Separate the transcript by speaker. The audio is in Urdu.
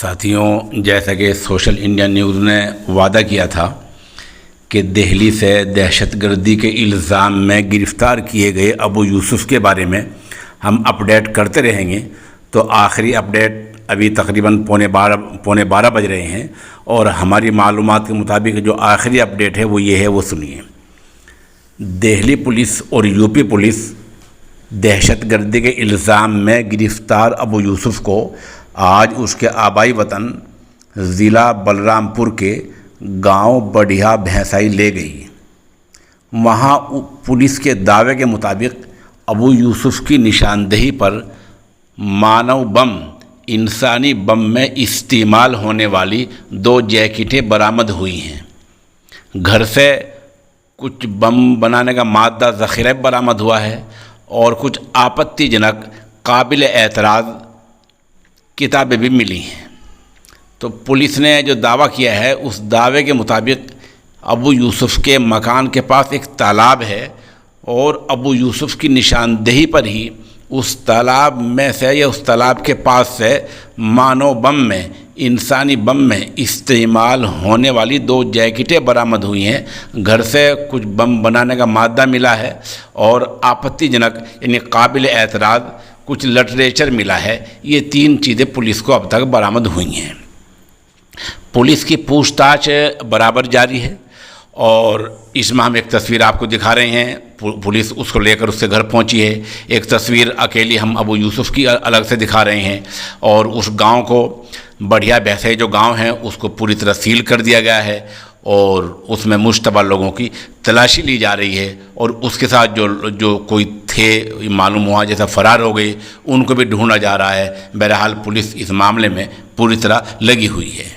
Speaker 1: ساتھیوں، جیسا کہ سوشل انڈیا نیوز نے وعدہ کیا تھا کہ دہلی سے دہشت گردی کے الزام میں گرفتار کیے گئے ابو یوسف کے بارے میں ہم اپڈیٹ کرتے رہیں گے، تو آخری اپڈیٹ ابھی تقریباً پونے بارہ بج رہے ہیں، اور ہماری معلومات کے مطابق جو آخری اپڈیٹ ہے وہ یہ ہے، وہ سنیے۔ دہلی پولیس اور یو پی پولیس دہشت گردی کے الزام میں گرفتار ابو یوسف کو آج اس کے آبائی وطن ضلع بلرام پور کے گاؤں بڑھیا بھینسائی لے گئی۔ وہاں پولیس کے دعوے کے مطابق ابو یوسف کی نشاندہی پر مانو بم، انسانی بم میں استعمال ہونے والی 2 جیکٹیں برآمد ہوئی ہیں۔ گھر سے کچھ بم بنانے کا مادہ ذخیرہ برآمد ہوا ہے، اور کچھ آپتی جنک قابل اعتراض کتابیں بھی ملی ہیں۔ تو پولیس نے جو دعویٰ کیا ہے، اس دعوے کے مطابق ابو یوسف کے مکان کے پاس ایک تالاب ہے، اور ابو یوسف کی نشاندہی پر ہی اس تالاب میں سے یا اس تالاب کے پاس سے مانو بم میں، انسانی بم میں استعمال ہونے والی 2 جیکٹیں برآمد ہوئی ہیں۔ گھر سے کچھ بم بنانے کا مادہ ملا ہے، اور آپتی جنک یعنی قابل اعتراض کچھ لٹریچر ملا ہے۔ یہ 3 چیزیں پولیس کو اب تک برآمد ہوئی ہیں۔ پولیس کی پوچھ تاچھ برابر جاری ہے، اور اس میں ہم ایک تصویر آپ کو دکھا رہے ہیں۔ پولیس اس کو لے کر اس سے گھر پہنچی ہے۔ ایک تصویر اکیلی ہم ابو یوسف کی الگ سے دکھا رہے ہیں، اور اس گاؤں کو بڑھیا بھینسائی جو گاؤں ہے اس کو پوری طرح سیل کر دیا گیا ہے، اور اس میں مشتبہ لوگوں کی تلاشی لی جا رہی ہے، اور اس کے ساتھ جو کوئی تھے معلوم ہوا جیسا فرار ہو گئے، ان کو بھی ڈھونڈا جا رہا ہے۔ بہرحال پولیس اس معاملے میں پوری طرح لگی ہوئی ہے۔